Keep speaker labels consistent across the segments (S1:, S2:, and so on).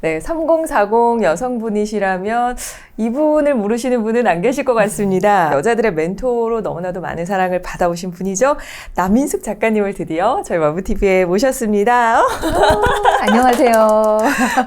S1: 네, 3040 여성분이시라면 이분을 모르시는 분은 안 계실 것 같습니다. 여자들의 멘토로 너무나도 많은 사랑을 받아오신 분이죠. 남인숙 작가님을 드디어 저희 와부TV에 모셨습니다.
S2: 안녕하세요.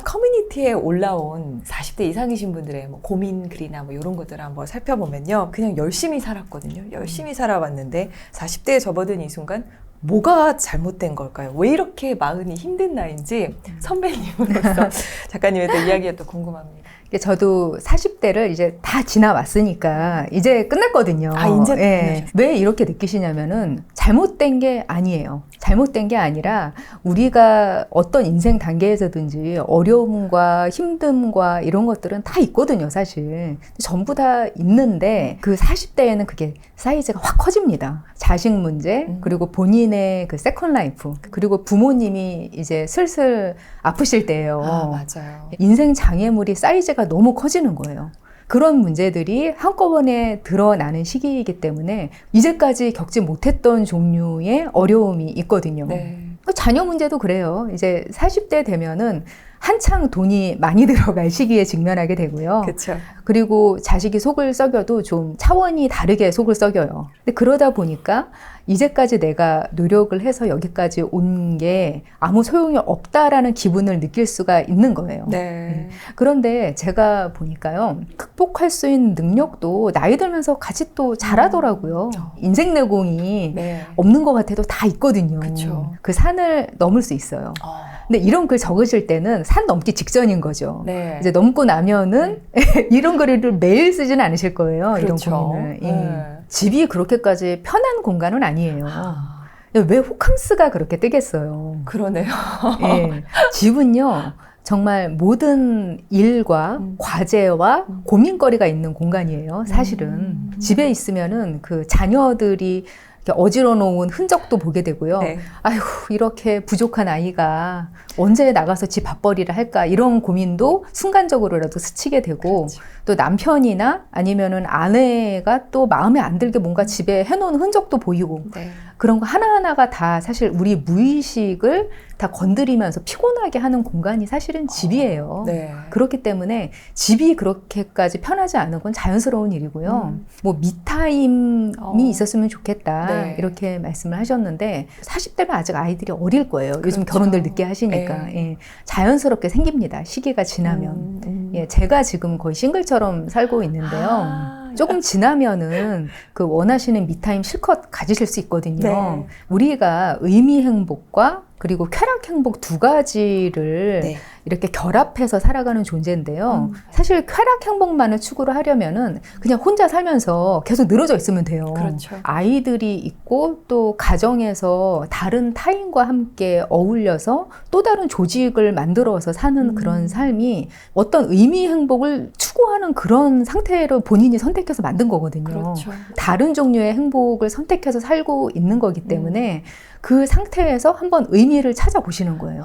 S1: 커뮤니티에 올라온 40대 이상이신 분들의 뭐 고민 글이나 뭐 이런 것들을 한번 살펴보면요. 그냥 열심히 살았거든요. 열심히 살아왔는데 40대에 접어든 이 순간 뭐가 잘못된 걸까요? 왜 이렇게 마흔이 힘든 나이인지 선배님으로서 작가님의 또 이야기가 또 궁금합니다.
S2: 저도 40대를 이제 다 지나왔으니까 이제 끝났거든요.
S1: 아, 이제
S2: 예. 왜 이렇게 느끼시냐면은 잘못된 게 아니에요. 잘못된 게 아니라 우리가 어떤 인생 단계에서든지 어려움과 힘듦과 이런 것들은 다 있거든요, 사실. 전부 다 있는데 그 40대에는 그게 사이즈가 확 커집니다. 자식 문제, 그리고 본인의 그 세컨 라이프, 그리고 부모님이 이제 슬슬 아프실 때예요.
S1: 아, 맞아요.
S2: 인생 장애물이 사이즈가 너무 커지는 거예요. 그런 문제들이 한꺼번에 드러나는 시기이기 때문에 이제까지 겪지 못했던 종류의 어려움이 있거든요.
S1: 네.
S2: 자녀 문제도 그래요. 이제 40대 되면은 한창 돈이 많이 들어갈 시기에 직면하게 되고요.
S1: 그렇죠.
S2: 그리고 자식이 속을 썩여도 좀 차원이 다르게 속을 썩여요. 근데 그러다 보니까 이제까지 내가 노력을 해서 여기까지 온 게 아무 소용이 없다라는 기분을 느낄 수가 있는 거예요.
S1: 네.
S2: 그런데 제가 보니까요, 극복할 수 있는 능력도 나이 들면서 같이 또 자라더라고요. 인생 내공이
S1: 네.
S2: 없는 것 같아도 다 있거든요.
S1: 그쵸.
S2: 그 산을 넘을 수 있어요. 근데 이런 글 적으실 때는 산 넘기 직전인 거죠.
S1: 네.
S2: 이제 넘고 나면은 이런 글을 매일 쓰지는 않으실 거예요.
S1: 그렇죠.
S2: 이런 고민을. 예.
S1: 네.
S2: 집이 그렇게까지 편한 공간은 아니에요. 왜 호캉스가 그렇게 뜨겠어요?
S1: 그러네요.
S2: 예. 집은요, 정말 모든 일과 과제와 고민거리가 있는 공간이에요, 사실은. 집에 있으면은 그 자녀들이 이렇게 어지러 놓은 흔적도 보게 되고요.
S1: 네.
S2: 아이고, 이렇게 부족한 아이가 언제 나가서 집 밥벌이를 할까, 이런 고민도 순간적으로라도 스치게 되고,
S1: 그렇죠.
S2: 또 남편이나 아니면은 아내가 또 마음에 안 들게 뭔가 집에 해놓은 흔적도 보이고,
S1: 네.
S2: 그런 거 하나하나가 다 사실 우리 무의식을 다 건드리면서 피곤하게 하는 공간이 사실은 집이에요.
S1: 네.
S2: 그렇기 때문에 집이 그렇게까지 편하지 않은 건 자연스러운 일이고요. 뭐 미타임이 있었으면 좋겠다,
S1: 네.
S2: 이렇게 말씀을 하셨는데 40대면 아직 아이들이 어릴 거예요. 요즘
S1: 그렇죠.
S2: 결혼들 늦게 하시니까.
S1: 네.
S2: 예, 자연스럽게 생깁니다, 시기가 지나면. 예, 제가 지금 거의 싱글처럼 살고 있는데요. 조금 지나면은 그 원하시는 미타임 실컷 가지실 수 있거든요.
S1: 네.
S2: 우리가 의미 행복과 그리고 쾌락 행복 두 가지를
S1: 네.
S2: 이렇게 결합해서 살아가는 존재인데요. 사실 쾌락 행복만을 추구를 하려면은 그냥 혼자 살면서 계속 늘어져 있으면 돼요.
S1: 그렇죠.
S2: 아이들이 있고 또 가정에서 다른 타인과 함께 어울려서 또 다른 조직을 만들어서 사는 그런 삶이 어떤 의미 행복을 추구하는 그런 상태로 본인이 선택해서 만든 거거든요.
S1: 그렇죠.
S2: 다른 종류의 행복을 선택해서 살고 있는 거기 때문에 그 상태에서 한번 의미를 찾아보시는 거예요.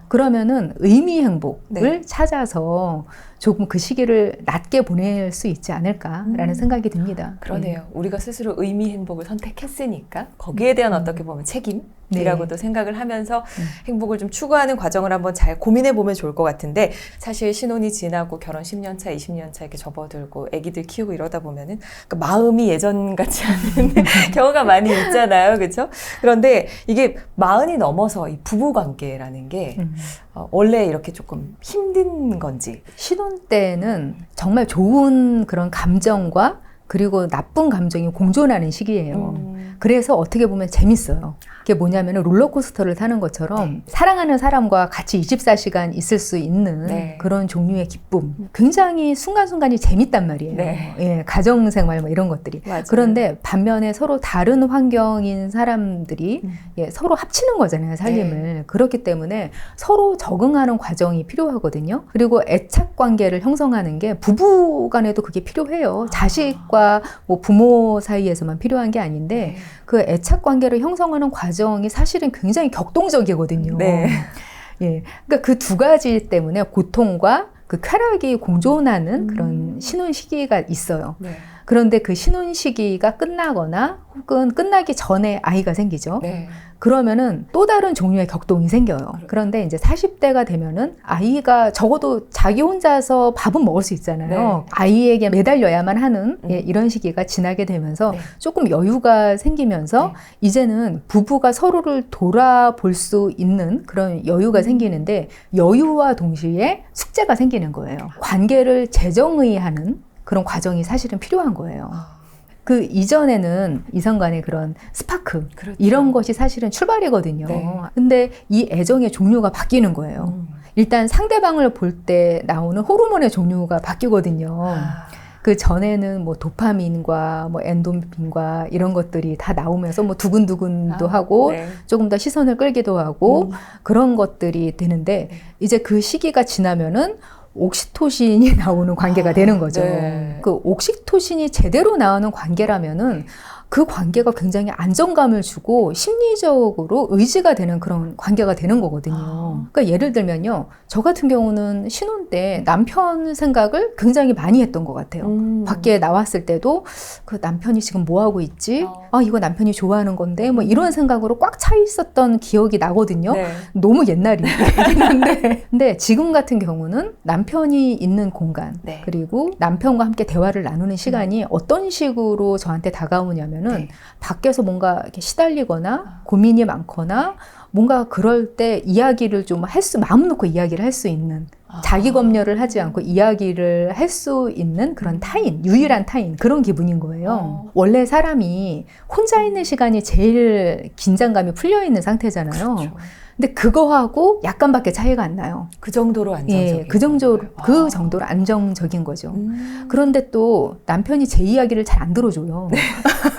S2: 그러면은 의미 행복을
S1: 네.
S2: 찾아서 조금 그 시기를 낮게 보낼 수 있지 않을까라는 생각이 듭니다.
S1: 그러네요. 우리가 스스로 의미 행복을 선택했으니까 거기에 대한 어떻게 보면 책임이라고도 생각을 하면서 행복을 좀 추구하는 과정을 한번 잘 고민해 보면 좋을 것 같은데, 사실 신혼이 지나고 결혼 10년 차, 20년 차 이렇게 접어들고 아기들 키우고 이러다 보면은 그러니까 마음이 예전 같지 않은 경우가 많이 있잖아요. 그렇죠? 그런데 이게 40이 넘어서 이 부부 관계라는 게 원래 이렇게 조금 힘든 건지.
S2: 신혼 때는 정말 좋은 그런 감정과 그리고 나쁜 감정이 공존하는 시기예요. 그래서 어떻게 보면 재밌어요. 그게 뭐냐면 롤러코스터를 타는 것처럼 사랑하는 사람과 같이 24시간 있을 수 있는 그런 종류의 기쁨. 굉장히 순간순간이 재밌단 말이에요.
S1: 네.
S2: 예, 가정생활 뭐 이런 것들이.
S1: 맞아요.
S2: 그런데 반면에 서로 다른 환경인 사람들이 예, 서로 합치는 거잖아요, 살림을. 그렇기 때문에 서로 적응하는 과정이 필요하거든요. 그리고 애착 관계를 형성하는 게 부부 간에도 그게 필요해요. 자식과 뭐 부모 사이에서만 필요한 게 아닌데 그 애착 관계를 형성하는 과정이 사실은 굉장히 격동적이거든요.
S1: 네.
S2: 예, 그러니까 그 두 가지 때문에 고통과 그 쾌락이 공존하는 그런 신혼 시기가 있어요.
S1: 네.
S2: 그런데 그 신혼 시기가 끝나거나 혹은 끝나기 전에 아이가 생기죠.
S1: 네.
S2: 그러면은 또 다른 종류의 격동이 생겨요. 그런데 이제 40대가 되면은 아이가 적어도 자기 혼자서 밥은 먹을 수 있잖아요.
S1: 네.
S2: 아이에게 매달려야만 하는 예, 이런 시기가 지나게 되면서
S1: 네.
S2: 조금 여유가 생기면서
S1: 네.
S2: 이제는 부부가 서로를 돌아볼 수 있는 그런 여유가 생기는데 여유와 동시에 숙제가 생기는 거예요. 관계를 재정의하는 그런 과정이 사실은 필요한 거예요. 그 이전에는 이성 간의 그런 스파크
S1: 그렇죠.
S2: 이런 것이 사실은 출발이거든요.
S1: 네.
S2: 근데 이 애정의 종류가 바뀌는 거예요. 일단 상대방을 볼 때 나오는 호르몬의 종류가 바뀌거든요. 그 전에는 뭐 도파민과 뭐 엔도핀과 이런 것들이 다 나오면서 뭐 두근두근도 하고
S1: 네.
S2: 조금 더 시선을 끌기도 하고 그런 것들이 되는데 이제 그 시기가 지나면은 옥시토신이 나오는 관계가 되는 거죠.
S1: 네.
S2: 그 옥시토신이 제대로 나오는 관계라면은 그 관계가 굉장히 안정감을 주고 심리적으로 의지가 되는 그런 관계가 되는 거거든요. 그러니까 예를 들면요. 저 같은 경우는 신혼 때 남편 생각을 굉장히 많이 했던 것 같아요. 밖에 나왔을 때도 그 남편이 지금 뭐 하고 있지? 아, 이거 남편이 좋아하는 건데 뭐 이런 생각으로 꽉 차 있었던 기억이 나거든요.
S1: 네.
S2: 너무 옛날이긴 한데 근데 지금 같은 경우는 남편이 있는 공간
S1: 네.
S2: 그리고 남편과 함께 대화를 나누는 시간이 어떤 식으로 저한테 다가오냐면은
S1: 네.
S2: 밖에서 뭔가 이렇게 시달리거나 고민이 많거나 뭔가 그럴 때 이야기를 좀 마음 놓고 이야기를 할 수 있는 자기 검열을 하지 않고 이야기를 할 수 있는 그런 타인, 유일한 타인 그런 기분인 거예요. 원래 사람이 혼자 있는 시간이 제일 긴장감이 풀려 있는 상태잖아요.
S1: 그렇죠.
S2: 근데 그거하고 약간밖에 차이가 안 나요.
S1: 그 정도로 안정적인
S2: 예, 그 정도로 안정적인 거죠. 그런데 또 남편이 제 이야기를 잘 안 들어줘요.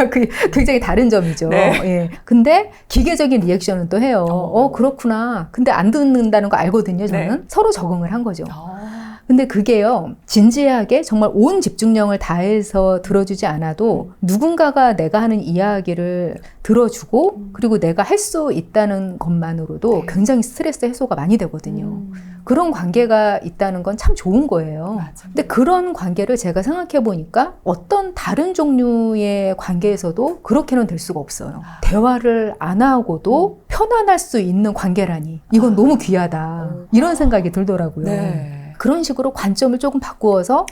S2: 그 굉장히 다른 점이죠.
S1: 네.
S2: 예. 근데 기계적인 리액션은 또 해요. 그렇구나. 근데 안 듣는다는 거 알거든요, 저는.
S1: 네.
S2: 서로 적응을 한 거죠. 근데 그게요, 진지하게 정말 온 집중력을 다해서 들어주지 않아도 누군가가 내가 하는 이야기를 들어주고 그리고 내가 할 수 있다는 것만으로도
S1: 네.
S2: 굉장히 스트레스 해소가 많이 되거든요. 그런 관계가 있다는 건 참 좋은 거예요.
S1: 맞아.
S2: 근데 그런 관계를 제가 생각해 보니까 어떤 다른 종류의 관계에서도 그렇게는 될 수가 없어요. 대화를 안 하고도 편안할 수 있는 관계라니 이건 너무 귀하다. 이런 생각이 들더라고요.
S1: 네.
S2: 그런 식으로 관점을 조금 바꾸어서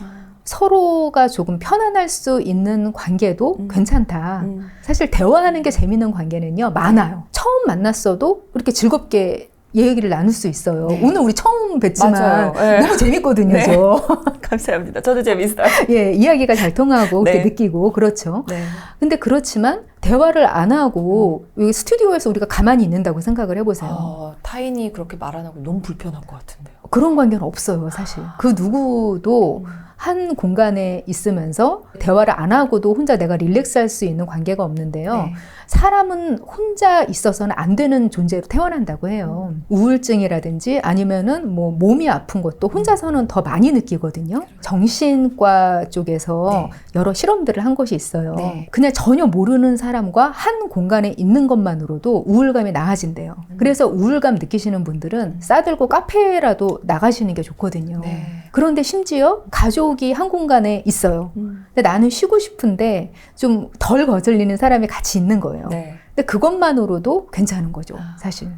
S2: 서로가 조금 편안할 수 있는 관계도 괜찮다. 사실 대화하는 게 재밌는 관계는요, 많아요. 처음 만났어도 그렇게 즐겁게 얘기를 나눌 수 있어요.
S1: 네.
S2: 오늘 우리 처음 뵀지만
S1: 맞아요. 네.
S2: 너무 재밌거든요,
S1: 네.
S2: 저.
S1: 감사합니다. 저도 재밌어요.
S2: 예, 이야기가 잘 통하고
S1: 네.
S2: 이렇게 느끼고 그렇죠.
S1: 네.
S2: 근데 그렇지만 대화를 안 하고 여기 스튜디오에서 우리가 가만히 있는다고 생각을 해보세요.
S1: 타인이 그렇게 말 안 하고 너무 불편할 것 같은데요.
S2: 그런 관계는 없어요, 사실. 그 누구도 한 공간에 있으면서 대화를 안 하고도 혼자 내가 릴렉스할 수 있는 관계가 없는데요.
S1: 네.
S2: 사람은 혼자 있어서는 안 되는 존재로 태어난다고 해요. 우울증이라든지 아니면은 뭐 몸이 아픈 것도 혼자서는 더 많이 느끼거든요. 정신과 쪽에서 여러 실험들을 한 것이 있어요.
S1: 네.
S2: 그냥 전혀 모르는 사람과 한 공간에 있는 것만으로도 우울감이 나아진대요. 그래서 우울감 느끼시는 분들은 싸들고 카페라도 나가시는 게 좋거든요.
S1: 네.
S2: 그런데 심지어 가족이 한 공간에 있어요. 근데 나는 쉬고 싶은데 좀 덜 거슬리는 사람이 같이 있는 거예요.
S1: 네.
S2: 근데 그것만으로도 괜찮은 거죠, 사실.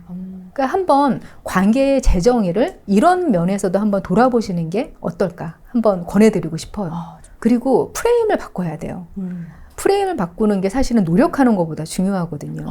S2: 그러니까 한번 관계의 재정의를 이런 면에서도 한번 돌아보시는 게 어떨까 한번 권해드리고 싶어요. 그리고 프레임을 바꿔야 돼요. 프레임을 바꾸는 게 사실은 노력하는 것보다 중요하거든요.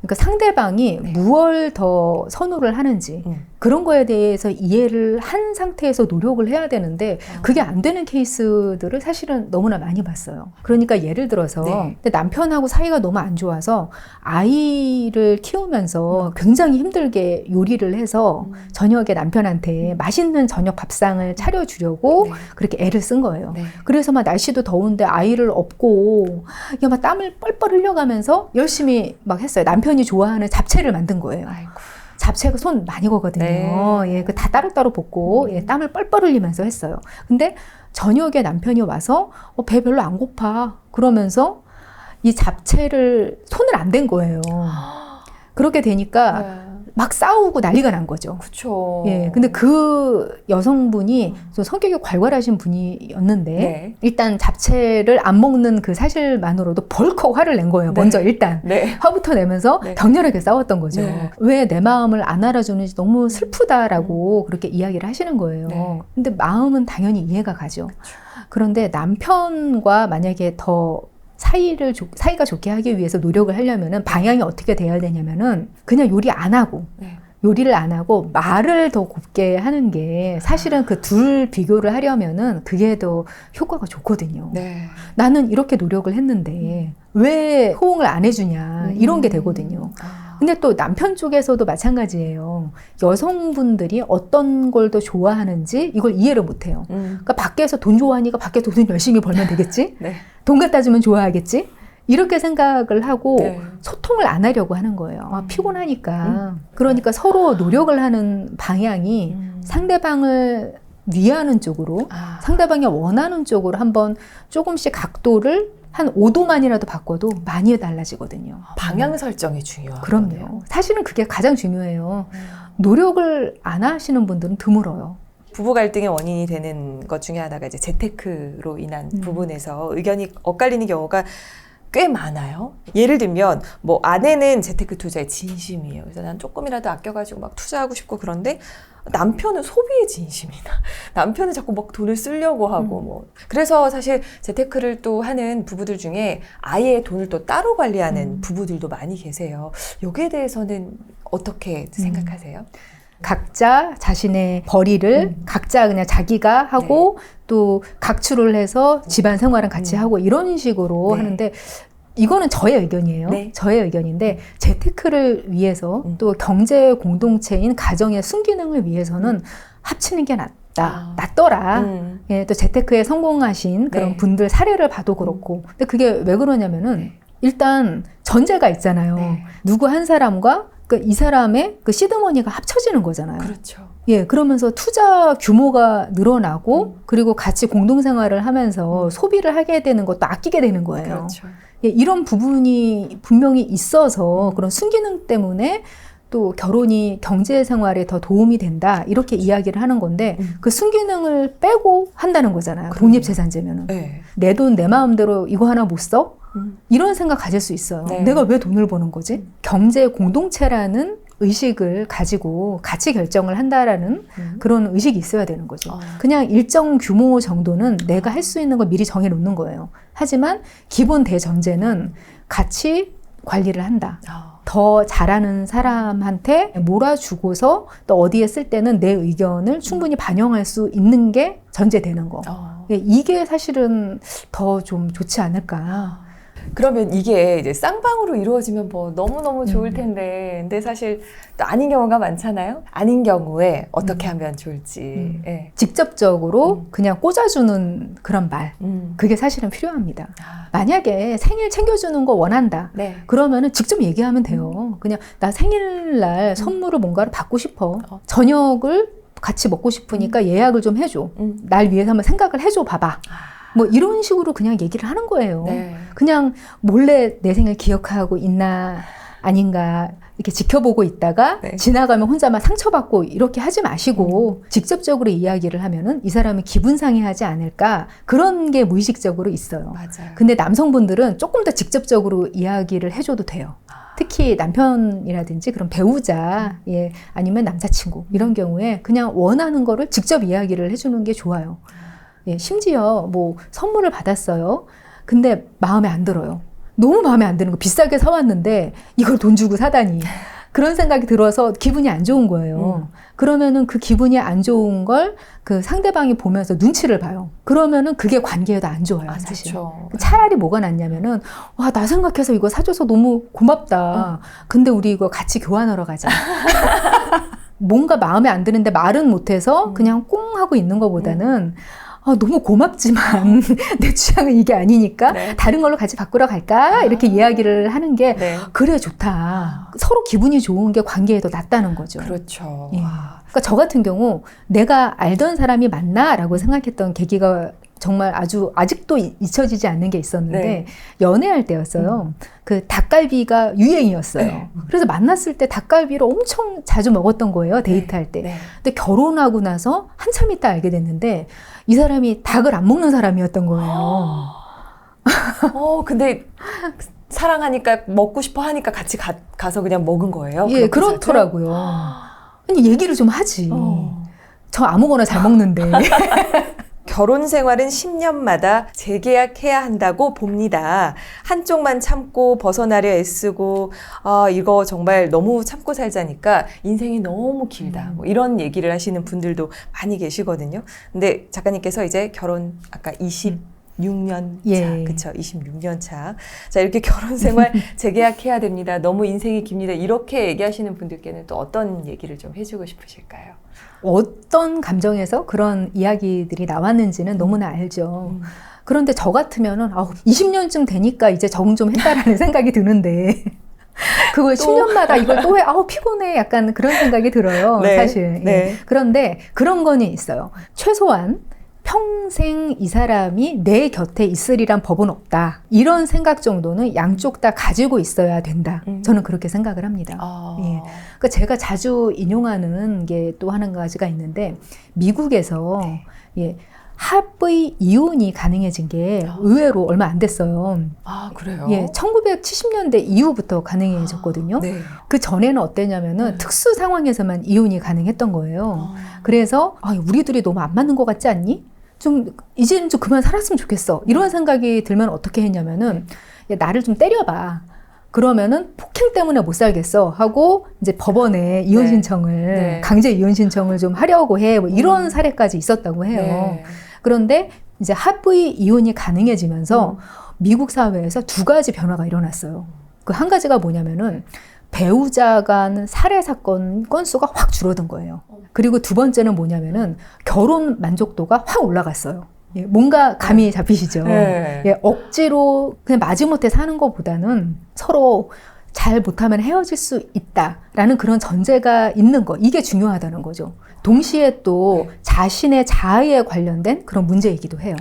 S2: 그러니까 상대방이 무엇을 더 선호를 하는지 그런 거에 대해서 이해를 한 상태에서 노력을 해야 되는데 그게 안 되는 케이스들을 사실은 너무나 많이 봤어요. 그러니까 예를 들어서 근데 남편하고 사이가 너무 안 좋아서 아이를 키우면서 굉장히 힘들게 요리를 해서 저녁에 남편한테 맛있는 저녁 밥상을 차려주려고 그렇게 애를 쓴 거예요. 그래서 막 날씨도 더운데 아이를 업고 막 땀을 뻘뻘 흘려가면서 열심히 막 했어요. 남편이 좋아하는 잡채를 만든 거예요.
S1: 아이고.
S2: 잡채가 손 많이 거거든요.
S1: 네.
S2: 예, 그 다 따로따로 볶고 땀을 뻘뻘 흘리면서 했어요. 근데 저녁에 남편이 와서 배 별로 안 고파 그러면서 이 잡채를 손을 안 댄 거예요. 그렇게 되니까 막 싸우고 난리가 난 거죠.
S1: 그렇죠.
S2: 예, 근데 그 여성분이 좀 성격이 괄괄하신 분이었는데
S1: 네.
S2: 일단 잡채를 안 먹는 그 사실만으로도 벌컥 화를 낸 거예요.
S1: 네.
S2: 먼저 일단
S1: 네.
S2: 화부터 내면서
S1: 네.
S2: 격렬하게 싸웠던 거죠.
S1: 네.
S2: 왜 내 마음을 안 알아주는지 너무 슬프다라고 그렇게 이야기를 하시는 거예요.
S1: 네.
S2: 근데 마음은 당연히 이해가 가죠. 그런데 남편과 만약에 더 사이가 좋게 하기 위해서 노력을 하려면은 방향이 어떻게 돼야 되냐면은 그냥 요리 안 하고
S1: 네.
S2: 요리를 안 하고 말을 더 곱게 하는 게 사실은 그 둘 비교를 하려면은 그게 더 효과가 좋거든요.
S1: 네.
S2: 나는 이렇게 노력을 했는데 왜 호응을 안 해주냐 이런 게 되거든요. 근데 또 남편 쪽에서도 마찬가지예요. 여성분들이 어떤 걸 더 좋아하는지 이걸 이해를 못해요. 그러니까 밖에서 돈 좋아하니까 밖에서 돈 열심히 벌면 되겠지?
S1: 네.
S2: 돈 갖다 주면 좋아하겠지? 이렇게 생각을 하고
S1: 네.
S2: 소통을 안 하려고 하는 거예요. 피곤하니까. 그러니까 서로 노력을 하는 방향이 상대방을 위하는 쪽으로, 상대방이 원하는 쪽으로 한번 조금씩 각도를 한 5도만이라도 바꿔도 많이 달라지거든요.
S1: 방향 설정이 중요하네요.
S2: 그럼요. 사실은 그게 가장 중요해요. 노력을 안 하시는 분들은 드물어요.
S1: 부부 갈등의 원인이 되는 것 중에 하나가 이제 재테크로 인한 부분에서 의견이 엇갈리는 경우가 꽤 많아요. 예를 들면 뭐 아내는 재테크 투자에 진심이에요. 그래서 난 조금이라도 아껴가지고 막 투자하고 싶고 그런데 남편은 소비에 진심이다. 남편은 자꾸 막 돈을 쓰려고 하고 뭐 그래서 사실 재테크를 또 하는 부부들 중에 아예 돈을 또 따로 관리하는 부부들도 많이 계세요. 여기에 대해서는 어떻게 생각하세요?
S2: 각자 자신의 벌이를 각자 그냥 자기가 하고 또 각출을 해서 집안 생활은 같이 하고 이런 식으로
S1: 네.
S2: 하는데 이거는 저의 의견이에요.
S1: 네.
S2: 저의 의견인데 재테크를 위해서 또 경제 공동체인 가정의 순기능을 위해서는 합치는 게 낫더라. 예, 또 재테크에 성공하신 그런
S1: 네.
S2: 분들 사례를 봐도 그렇고. 근데 그게 왜 그러냐면은 일단 전제가 있잖아요.
S1: 네.
S2: 누구 한 사람과 이 사람의 그 시드머니가 합쳐지는 거잖아요.
S1: 그렇죠.
S2: 예, 그러면서 투자 규모가 늘어나고 그리고 같이 공동생활을 하면서 소비를 하게 되는 것도 아끼게 되는 거예요.
S1: 그렇죠.
S2: 예, 이런 부분이 분명히 있어서 그런 순기능 때문에 또 결혼이 경제생활에 더 도움이 된다 이렇게 이야기를 하는 건데 그 순기능을 빼고 한다는 거잖아요. 독립재산제면은.
S1: 네.
S2: 내 돈 내 마음대로 이거 하나 못 써? 이런 생각 가질 수 있어요.
S1: 네.
S2: 내가 왜 돈을 버는 거지? 경제 공동체라는 의식을 가지고 같이 결정을 한다라는 그런 의식이 있어야 되는 거죠. 그냥 일정 규모 정도는 내가 할 수 있는 걸 미리 정해 놓는 거예요. 하지만 기본 대전제는 같이 관리를 한다. 더 잘하는 사람한테 몰아주고서 또 어디에 쓸 때는 내 의견을 충분히 반영할 수 있는 게 전제되는 거. 이게 사실은 더 좀 좋지 않을까.
S1: 그러면 이게 이제 쌍방으로 이루어지면 뭐 너무너무 좋을 텐데, 근데 사실 또 아닌 경우가 많잖아요? 아닌 경우에 어떻게 하면 좋을지. 예.
S2: 직접적으로 그냥 꽂아주는 그런 말. 그게 사실은 필요합니다. 만약에 생일 챙겨주는 거 원한다.
S1: 네.
S2: 그러면은 직접 얘기하면 돼요. 그냥 나 생일날 선물을 뭔가를 받고 싶어. 저녁을 같이 먹고 싶으니까 예약을 좀 해줘. 날 위해서 한번 생각을 해줘 봐봐. 뭐 이런 식으로 그냥 얘기를 하는 거예요.
S1: 네.
S2: 그냥 몰래 내 생일 기억하고 있나 아닌가 이렇게 지켜보고 있다가
S1: 네.
S2: 지나가면 혼자 막 상처받고 이렇게 하지 마시고 직접적으로 이야기를 하면은 이 사람이 기분 상해하지 않을까 그런 게 무의식적으로 있어요.
S1: 맞아요.
S2: 근데 남성분들은 조금 더 직접적으로 이야기를 해줘도 돼요. 특히 남편이라든지 그런 배우자, 예, 아니면 남자친구 이런 경우에 그냥 원하는 거를 직접 이야기를 해주는 게 좋아요. 예, 심지어 뭐 선물을 받았어요. 근데 마음에 안 들어요. 너무 마음에 안 드는 거 비싸게 사왔는데 이걸 돈 주고 사다니 그런 생각이 들어서 기분이 안 좋은 거예요. 그러면은 그 기분이 안 좋은 걸 그 상대방이 보면서 눈치를 봐요. 그러면은 그게 관계에도 안 좋아요, 사실.
S1: 좋죠.
S2: 차라리 뭐가 낫냐면은 와, 나 생각해서 이거 사줘서 너무 고맙다. 근데 우리 이거 같이 교환하러 가자. 뭔가 마음에 안 드는데 말은 못해서 그냥 꽁 하고 있는 것보다는 너무 고맙지만 내 취향은 이게 아니니까
S1: 네.
S2: 다른 걸로 같이 바꾸러 갈까? 이렇게 이야기를 하는 게
S1: 네.
S2: 그래 좋다. 서로 기분이 좋은 게 관계에 더 낫다는 거죠.
S1: 그렇죠.
S2: 예. 그러니까 저 같은 경우 내가 알던 사람이 맞나? 라고 생각했던 계기가 정말 아직도 잊혀지지 않는 게 있었는데
S1: 네.
S2: 연애할 때였어요. 그 닭갈비가 유행이었어요.
S1: 네.
S2: 그래서 만났을 때 닭갈비를 엄청 자주 먹었던 거예요. 데이트할 때.
S1: 네.
S2: 근데 결혼하고 나서 한참 있다 알게 됐는데 이 사람이 닭을 안 먹는 사람이었던 거예요.
S1: 근데 사랑하니까 먹고 싶어 하니까 같이 가서 그냥 먹은 거예요?
S2: 예,
S1: 그렇게
S2: 그렇더라고요. 아니 얘기를 좀 하지. 저 아무거나 잘 먹는데.
S1: 결혼 생활은 10년마다 재계약해야 한다고 봅니다. 한쪽만 참고 벗어나려 애쓰고 이거 정말 너무 참고 살자니까 인생이 너무 길다. 뭐 이런 얘기를 하시는 분들도 많이 계시거든요. 근데 작가님께서 이제 결혼 아까 26년 차,
S2: 예.
S1: 그쵸? 26년 차. 자, 이렇게 결혼 생활 재계약해야 됩니다. 너무 인생이 깁니다. 이렇게 얘기하시는 분들께는 또 어떤 얘기를 좀 해주고 싶으실까요?
S2: 어떤 감정에서 그런 이야기들이 나왔는지는 너무나 알죠. 그런데 저 같으면은 20년쯤 되니까 이제 적응 좀 했다라는 생각이 드는데 그걸 10년마다 이걸 또 해? 피곤해. 약간 그런 생각이 들어요.
S1: 네,
S2: 사실.
S1: 네.
S2: 예. 그런데 그런 거는 있어요. 최소한 평생 이 사람이 내 곁에 있으리란 법은 없다. 이런 생각 정도는 양쪽 다 가지고 있어야 된다. 저는 그렇게 생각을 합니다. 예. 그러니까 제가 자주 인용하는 게 또 한 가지가 있는데 미국에서 예, 합의 이혼이 가능해진 게 의외로 얼마 안 됐어요.
S1: 그래요?
S2: 예, 1970년대 이후부터 가능해졌거든요.
S1: 네.
S2: 그 전에는 어땠냐면은 특수 상황에서만 이혼이 가능했던 거예요. 그래서 우리 둘이 너무 안 맞는 것 같지 않니? 이제는 좀 그만 살았으면 좋겠어. 이런 생각이 들면 어떻게 했냐면은 야, 나를 좀 때려봐. 그러면은 폭행 때문에 못 살겠어 하고 이제 법원에 이혼 신청을 강제 이혼 신청을 좀 하려고 해. 뭐 이런 사례까지 있었다고 해요.
S1: 네.
S2: 그런데 이제 합의 이혼이 가능해지면서 미국 사회에서 두 가지 변화가 일어났어요. 그 한 가지가 뭐냐면은 배우자 간 살해 사건 건수가 확 줄어든 거예요. 그리고 두 번째는 뭐냐면은 결혼 만족도가 확 올라갔어요. 예, 뭔가 감이 잡히시죠?
S1: 네.
S2: 예, 억지로 그냥 마지못해 사는 것보다는 서로 잘 못하면 헤어질 수 있다라는 그런 전제가 있는 거, 이게 중요하다는 거죠. 동시에 또 자신의 자아에 관련된 그런 문제이기도 해요.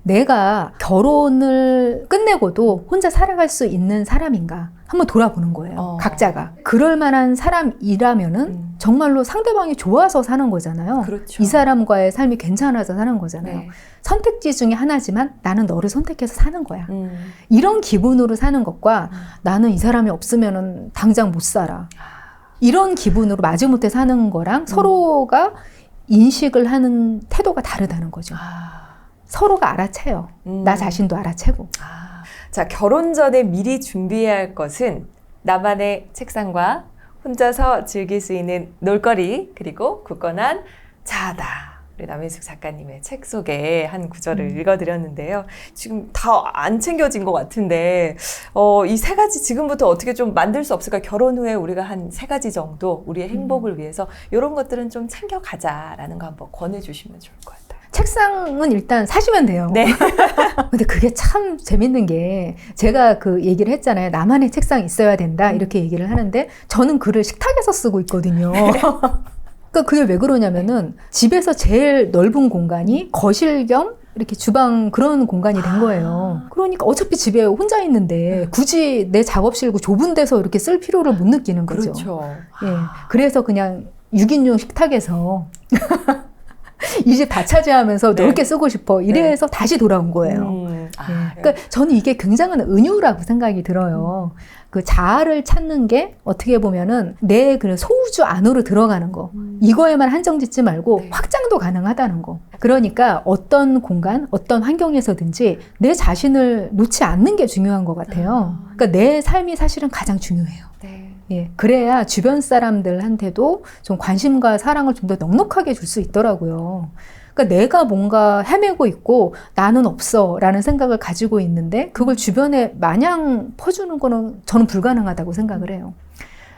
S2: 내가 결혼을 끝내고도 혼자 살아갈 수 있는 사람인가 한번 돌아보는 거예요. 각자가. 그럴 만한 사람이라면은 정말로 상대방이 좋아서 사는 거잖아요.
S1: 그렇죠.
S2: 이 사람과의 삶이 괜찮아서 사는 거잖아요.
S1: 네.
S2: 선택지 중에 하나지만 나는 너를 선택해서 사는 거야. 이런 기분으로 사는 것과 나는 이 사람이 없으면은 당장 못 살아. 이런 기분으로 마지못해 사는 거랑 서로가 인식을 하는 태도가 다르다는 거죠. 서로가 알아채요. 나 자신도 알아채고.
S1: 자, 결혼 전에 미리 준비해야 할 것은 나만의 책상과 혼자서 즐길 수 있는 놀거리, 그리고 굳건한 자아다. 우리 남인숙 작가님의 책 속에 한 구절을 읽어드렸는데요. 지금 다 안 챙겨진 것 같은데 이 세 가지 지금부터 어떻게 좀 만들 수 없을까? 결혼 후에 우리가 한 세 가지 정도 우리의 행복을 위해서 이런 것들은 좀 챙겨가자라는 거 한번 권해주시면 좋을 것 같아요.
S2: 책상은 일단 사시면 돼요.
S1: 네.
S2: 근데 그게 참 재밌는 게 제가 그 얘기를 했잖아요. 나만의 책상 있어야 된다 이렇게 얘기를 하는데 저는 글을 식탁에서 쓰고 있거든요. 그러니까 그게 왜 그러냐면은 집에서 제일 넓은 공간이 거실 겸 이렇게 주방 그런 공간이 된 거예요. 그러니까 어차피 집에 혼자 있는데 굳이 내 작업실고 좁은 데서 이렇게 쓸 필요를 못 느끼는 거죠.
S1: 그렇죠.
S2: 예. 그래서 그냥 6인용 식탁에서 이 집 다 차지하면서 넓게 쓰고 싶어. 이래서 다시 돌아온 거예요. 그러니까 저는 이게 굉장한 은유라고 생각이 들어요. 그 자아를 찾는 게 어떻게 보면은 내 그 소우주 안으로 들어가는 거. 이거에만 한정 짓지 말고 확장도 가능하다는 거. 그러니까 어떤 공간, 어떤 환경에서든지 내 자신을 놓지 않는 게 중요한 것 같아요. 그러니까 내 삶이 사실은 가장 중요해요. 예, 그래야 주변 사람들한테도 좀 관심과 사랑을 좀 더 넉넉하게 줄 수 있더라고요. 그러니까 내가 뭔가 헤매고 있고 나는 없어 라는 생각을 가지고 있는데 그걸 주변에 마냥 퍼주는 거는 저는 불가능하다고 생각을 해요.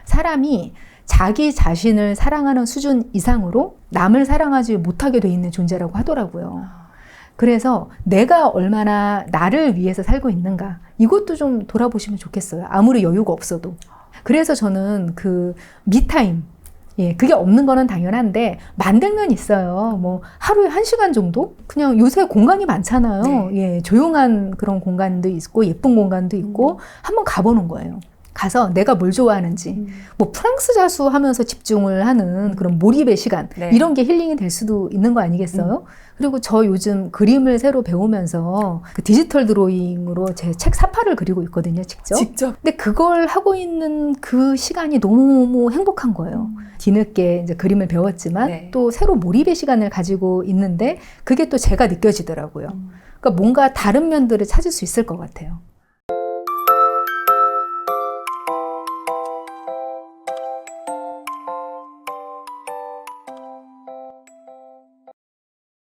S2: 사람이 자기 자신을 사랑하는 수준 이상으로 남을 사랑하지 못하게 돼 있는 존재라고 하더라고요. 그래서 내가 얼마나 나를 위해서 살고 있는가 이것도 좀 돌아보시면 좋겠어요. 아무리 여유가 없어도. 그래서 저는 그 미타임 예, 그게 없는 거는 당연한데 만들면 있어요. 뭐 하루에 1시간 정도? 그냥 요새 공간이 많잖아요. 예, 조용한 그런 공간도 있고 예쁜 공간도 있고 한번 가보는 거예요. 가서 내가 뭘 좋아하는지 뭐 프랑스 자수 하면서 집중을 하는 그런 몰입의 시간
S1: 네.
S2: 이런 게 힐링이 될 수도 있는 거 아니겠어요? 그리고 저 요즘 그림을 새로 배우면서 그 디지털 드로잉으로 제 책 사파를 그리고 있거든요, 직접. 근데 그걸 하고 있는 그 시간이 너무 행복한 거예요. 뒤늦게 이제 그림을 배웠지만
S1: 네.
S2: 또 새로 몰입의 시간을 가지고 있는데 그게 또 제가 느껴지더라고요. 그러니까 뭔가 다른 면들을 찾을 수 있을 것 같아요.